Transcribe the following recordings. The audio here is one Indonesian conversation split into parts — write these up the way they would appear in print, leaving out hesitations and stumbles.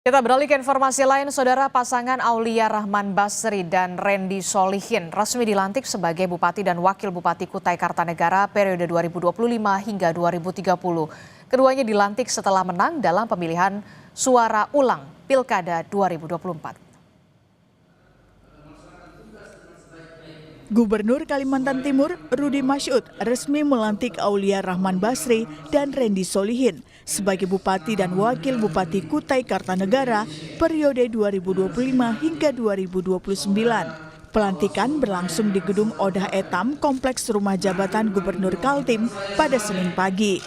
Kita beralih ke informasi lain, Saudara. Pasangan Aulia Rahman Basri dan Randy Solihin resmi dilantik sebagai Bupati dan Wakil Bupati Kutai Kartanegara periode 2025 hingga 2030. Keduanya dilantik setelah menang dalam pemilihan suara ulang Pilkada 2024. Gubernur Kalimantan Timur, Rudy Masyud, resmi melantik Aulia Rahman Basri dan Randy Solihin sebagai Bupati dan Wakil Bupati Kutai Kartanegara periode 2025 hingga 2029. Pelantikan berlangsung di Gedung Odah Etam, Kompleks Rumah Jabatan Gubernur Kaltim pada Senin pagi.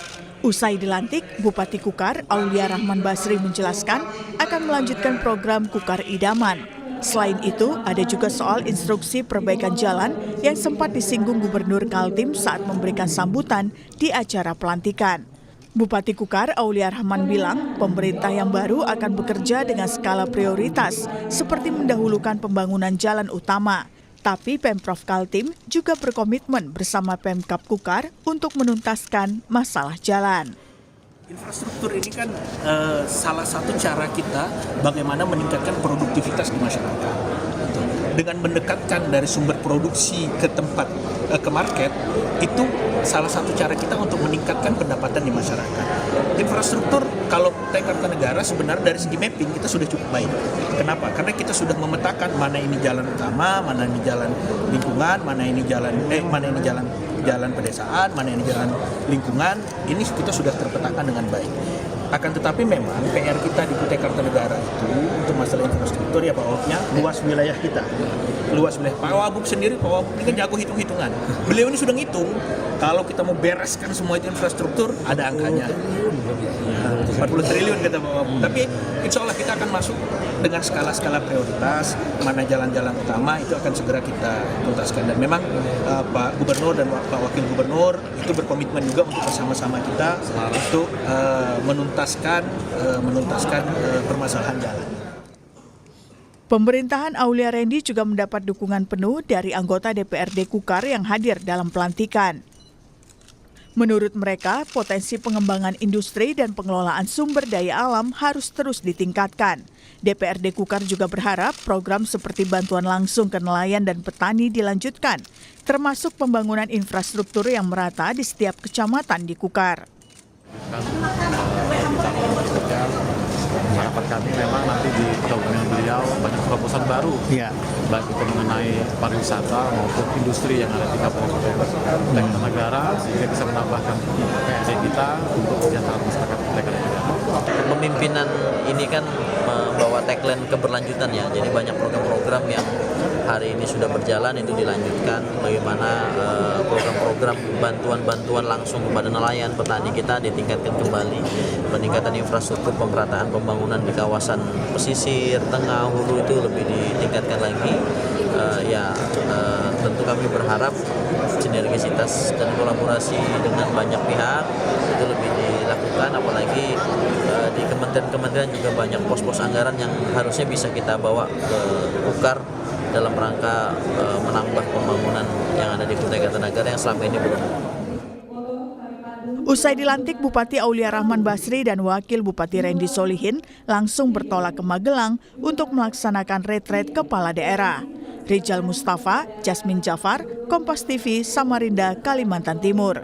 Usai dilantik, Bupati Kukar, Aulia Rahman Basri menjelaskan akan melanjutkan program Kukar Idaman. Selain itu, ada juga soal instruksi perbaikan jalan yang sempat disinggung Gubernur Kaltim saat memberikan sambutan di acara pelantikan. Bupati Kukar, Aulia Rahman bilang, pemerintah yang baru akan bekerja dengan skala prioritas, seperti mendahulukan pembangunan jalan utama. Tapi Pemprov Kaltim juga berkomitmen bersama Pemkab Kukar untuk menuntaskan masalah jalan. Infrastruktur ini kan salah satu cara kita bagaimana meningkatkan produktivitas di masyarakat. Dengan mendekatkan dari sumber produksi ke tempat, ke market, itu salah satu cara kita untuk meningkatkan pendapatan di masyarakat. Infrastruktur kalau Kutai Kartanegara sebenarnya dari segi mapping kita sudah cukup baik. Kenapa? Karena kita sudah memetakan mana ini jalan utama, mana ini jalan lingkungan, mana ini jalan pedesaan, mana ini jalan lingkungan. Ini kita sudah terpetakan dengan baik. Akan tetapi memang PR kita di Kutai Kartanegara itu untuk masalah infrastruktur ya Pak Wagubnya luas wilayah kita. Luas wilayah. Pak Wagub sendiri, Pak Wagub ini kan jago hitung-hitungan. Beliau ini sudah ngitung kalau kita mau bereskan semua itu infrastruktur ada angkanya. 40 triliun kata Pak Wagub. Tapi insya Allah kita akan masuk dengan skala-skala prioritas, mana jalan-jalan utama itu akan segera kita tuntaskan. Dan memang Pak Gubernur dan Pak Wakil Gubernur itu berkomitmen juga untuk bersama-sama kita untuk menuntaskan permasalahan jalan. Pemerintahan Aulia Randy juga mendapat dukungan penuh dari anggota DPRD Kukar yang hadir dalam pelantikan. Menurut mereka, potensi pengembangan industri dan pengelolaan sumber daya alam harus terus ditingkatkan. DPRD Kukar juga berharap program seperti bantuan langsung ke nelayan dan petani dilanjutkan, termasuk pembangunan infrastruktur yang merata di setiap kecamatan di Kukar. Harapan kami memang nanti di kepemimpinan beliau banyak terobosan baru, baik itu mengenai pariwisata maupun industri yang ada di Kabupaten Kartanegara, sehingga bisa menambahkan PRD kita untuk kesejahteraan masyarakat Kartanegara. Kepemimpinan ini kan membawa tagline keberlanjutan ya, jadi banyak program-program yang hari ini sudah berjalan itu dilanjutkan. Bagaimana program-program bantuan langsung kepada nelayan, petani kita ditingkatkan kembali, peningkatan infrastruktur, pemerataan pembangunan di kawasan pesisir, tengah, hulu itu lebih ditingkatkan lagi. Tentu kami berharap sinergisitas dan kolaborasi dengan banyak pihak itu lebih dilakukan, apalagi di kementerian-kementerian juga banyak pos-pos anggaran yang harusnya bisa kita bawa ke Kukar dalam rangka menambah pembangunan yang ada di Kutai Kartanegara yang selama ini belum. Usai dilantik, Bupati Aulia Rahman Basri dan Wakil Bupati Randy Solihin langsung bertolak ke Magelang untuk melaksanakan retret kepala daerah. Rijal Mustafa, Jasmine Jafar, Kompas TV, Samarinda, Kalimantan Timur.